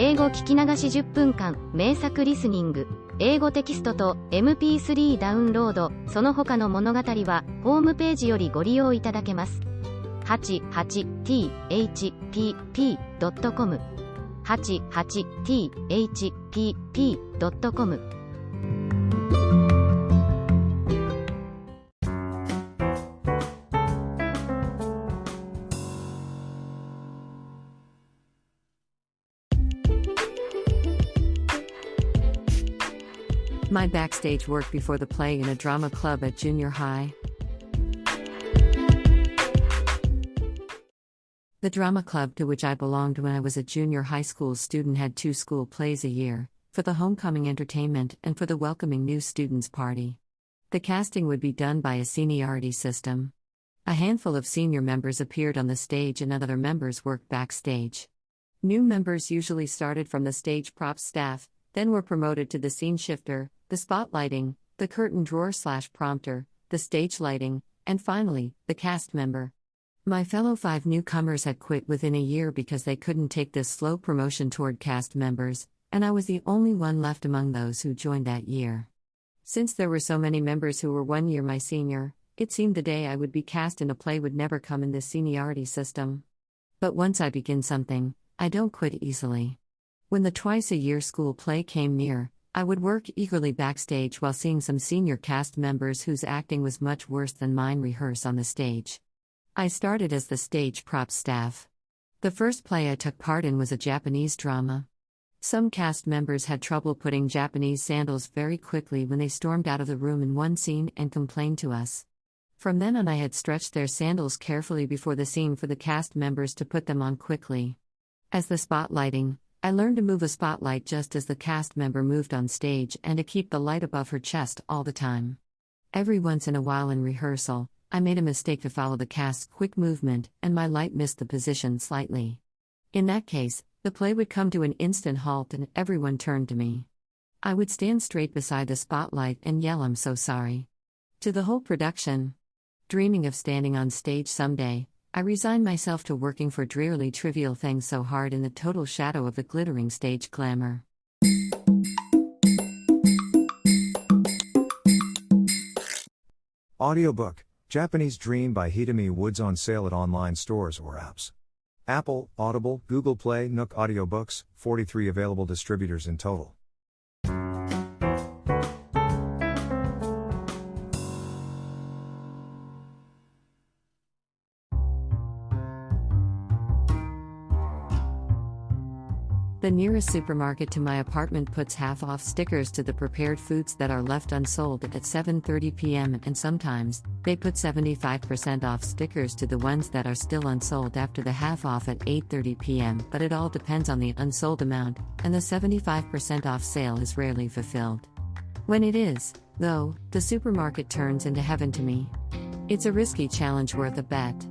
英語聞き流し10分間、名作リスニング、英語テキストと MP3 ダウンロード、その他の物語は、ホームページよりご利用いただけます。88thpp.com 88thpp.com My backstage work before the play in a drama club at junior high. The drama club to which I belonged when I was a junior high school student had 2 school plays a year, for the homecoming entertainment and for the welcoming new students party. The casting would be done by a seniority system. A handful of senior members appeared on the stage and other members worked backstage. New members usually started from the stage props staff, then were promoted to the scene shifter, the spotlighting, the curtain drawer/prompter, the stage lighting, and finally, the cast member. My fellow 5 newcomers had quit within a year because they couldn't take this slow promotion toward cast members, and I was the only one left among those who joined that year. Since there were so many members who were 1 year my senior, it seemed the day I would be cast in a play would never come in this seniority system. But once I begin something, I don't quit easily. When the twice-a-year school play came near, I would work eagerly backstage while seeing some senior cast members whose acting was much worse than mine rehearse on the stage. I started as the stage prop staff. The first play I took part in was a Japanese drama. Some cast members had trouble putting Japanese sandals very quickly when they stormed out of the room in one scene and complained to us. From then on I had stretched their sandals carefully before the scene for the cast members to put them on quickly. As the spotlighting, I learned to move a spotlight just as the cast member moved on stage and to keep the light above her chest all the time. Every once in a while in rehearsal, I made a mistake to follow the cast's quick movement and my light missed the position slightly. In that case, the play would come to an instant halt and everyone turned to me. I would stand straight beside the spotlight and yell, "I'm so sorry," to the whole production. Dreaming of standing on stage someday, I resigned myself to working for drearily trivial things so hard in the total shadow of the glittering stage glamour. Audiobook, Japanese Dream by Hitomi Woods on sale at online stores or apps. Apple, Audible, Google Play, Nook Audiobooks, 43 available distributors in total. The nearest supermarket to my apartment puts half-off stickers to the prepared foods that are left unsold at 7:30 p.m. and sometimes, they put 75% off stickers to the ones that are still unsold after the half-off at 8:30 p.m. But it all depends on the unsold amount, and the 75% off sale is rarely fulfilled. When it is, though, the supermarket turns into heaven to me. It's a risky challenge worth a bet.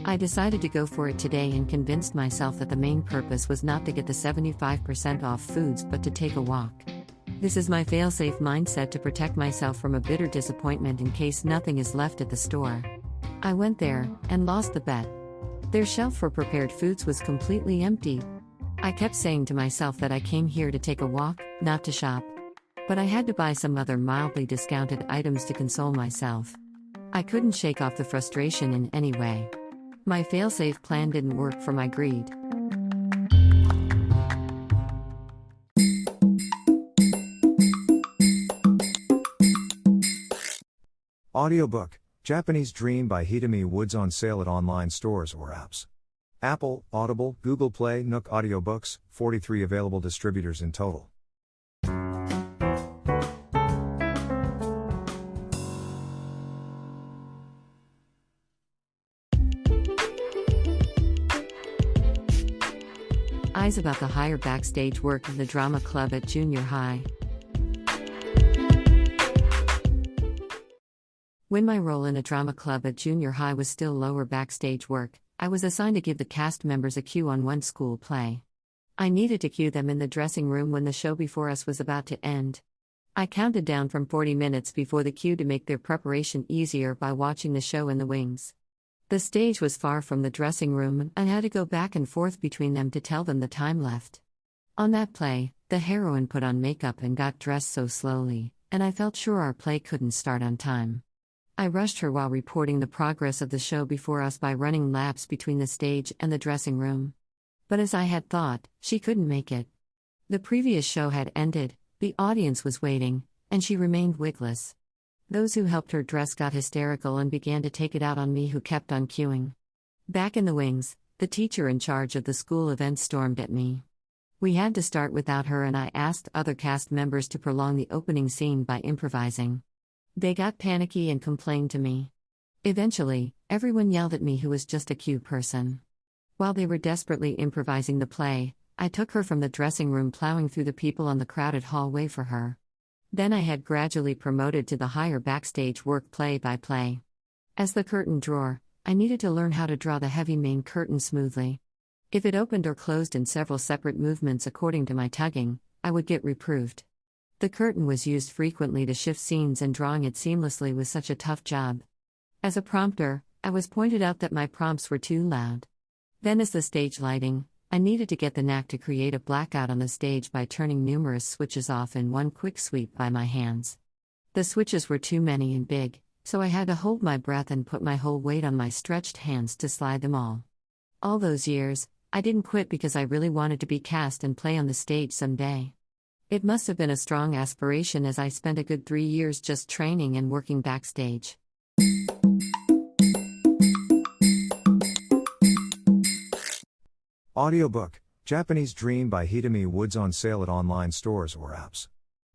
I decided to go for it today and convinced myself that the main purpose was not to get the 75% off foods but to take a walk. This is my fail-safe mindset to protect myself from a bitter disappointment in case nothing is left at the store. I went there, and lost the bet. Their shelf for prepared foods was completely empty. I kept saying to myself that I came here to take a walk, not to shop. But I had to buy some other mildly discounted items to console myself. I couldn't shake off the frustration in any way. My fail-safe plan didn't work for my greed. Audiobook, Japanese Dream by Hitomi Woods on sale at online stores or apps. Apple, Audible, Google Play, Nook Audiobooks, 43 available distributors in total. Eyes about the higher backstage work in the drama club at junior high. When my role in a drama club at junior high was still lower backstage work, I was assigned to give the cast members a cue on one school play. I needed to cue them in the dressing room when the show before us was about to end. I counted down from 40 minutes before the cue to make their preparation easier by watching the show in the wings. The stage was far from the dressing room, and I had to go back and forth between them to tell them the time left. On that play, the heroine put on makeup and got dressed so slowly, and I felt sure our play couldn't start on time. I rushed her while reporting the progress of the show before us by running laps between the stage and the dressing room. But as I had thought, she couldn't make it. The previous show had ended, the audience was waiting, and she remained wigless. Those who helped her dress got hysterical and began to take it out on me, who kept on queuing. Back in the wings, the teacher in charge of the school event stormed at me. We had to start without her, and I asked other cast members to prolong the opening scene by improvising. They got panicky and complained to me. Eventually, everyone yelled at me, who was just a cue person. While they were desperately improvising the play, I took her from the dressing room, plowing through the people on the crowded hallway for her. Then I had gradually promoted to the higher backstage work, play by play. As the curtain drawer, I needed to learn how to draw the heavy main curtain smoothly. If it opened or closed in several separate movements according to my tugging, I would get reproved. The curtain was used frequently to shift scenes, and drawing it seamlessly was such a tough job. As a prompter, I was pointed out that my prompts were too loud. Then, as the stage lighting, I needed to get the knack to create a blackout on the stage by turning numerous switches off in one quick sweep by my hands. The switches were too many and big, so I had to hold my breath and put my whole weight on my stretched hands to slide them all. All those years, I didn't quit because I really wanted to be cast and play on the stage someday. It must have been a strong aspiration, as I spent a good 3 years just training and working backstage. Audiobook, Japanese Dream by Hitomi Woods, on sale at online stores or apps.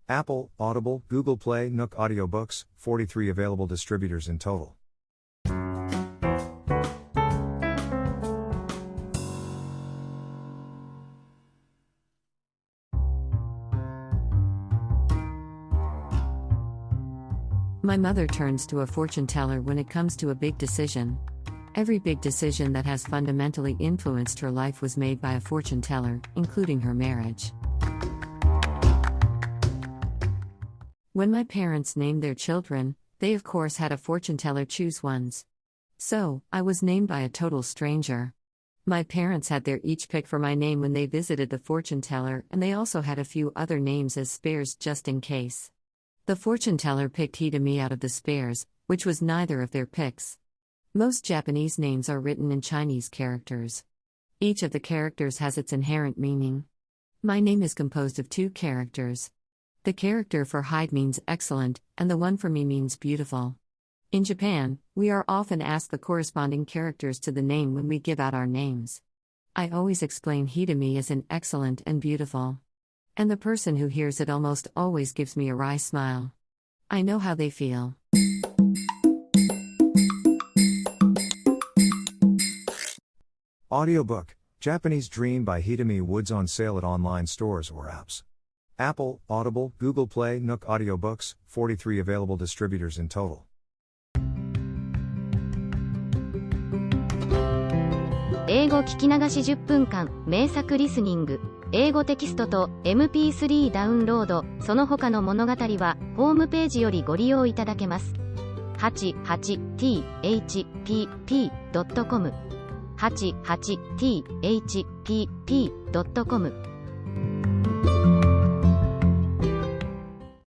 Apple, Audible, Google Play, Nook Audiobooks, 43 available distributors in total. My mother turns to a fortune teller when it comes to a big decision. Every big decision that has fundamentally influenced her life was made by a fortune teller, including her marriage. When my parents named their children, they of course had a fortune teller choose ones. So, I was named by a total stranger. My parents had their each pick for my name when they visited the fortune teller, and they also had a few other names as spares just in case. The fortune teller picked Hitomi out of the spares, which was neither of their picks. Most Japanese names are written in Chinese characters. Each of the characters has its inherent meaning. My name is composed of 2 characters. The character for Hyde means excellent, and the one for me means beautiful. In Japan, we are often asked the corresponding characters to the name when we give out our names. I always explain Hitomi as in excellent and beautiful. And the person who hears it almost always gives me a wry smile. I know how they feel. Audiobook, Japanese Dream by Hitomi Woods, on sale at online stores or apps. Apple, Audible, Google Play, Nook Audiobooks, 43 available distributors in total. 英語聞き流し10分間、名作リスニング。英語テキストと MP3 ダウンロード、その他の物語は、ホームページよりご利用いただけます。88thpp.com 88thpp.com